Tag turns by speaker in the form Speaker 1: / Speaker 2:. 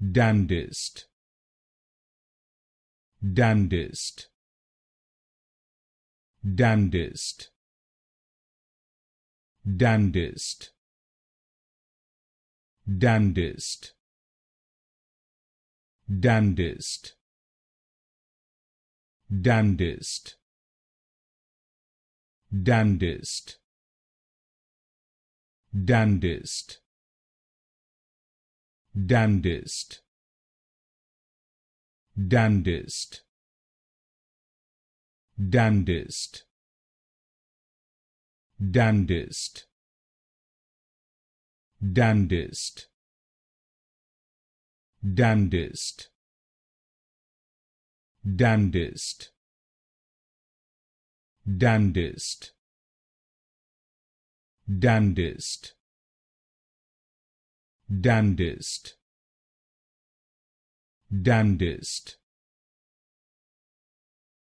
Speaker 1: Damnedest, damnedest, damnedest, damnedest, damnedest, damnedest, damnedest, damnedest, damnedest, damnedest, damnedest, damnedest, damnedest, damnedest, damnedest, damnedest, damnedest, damnedest, damnedest, damnedest,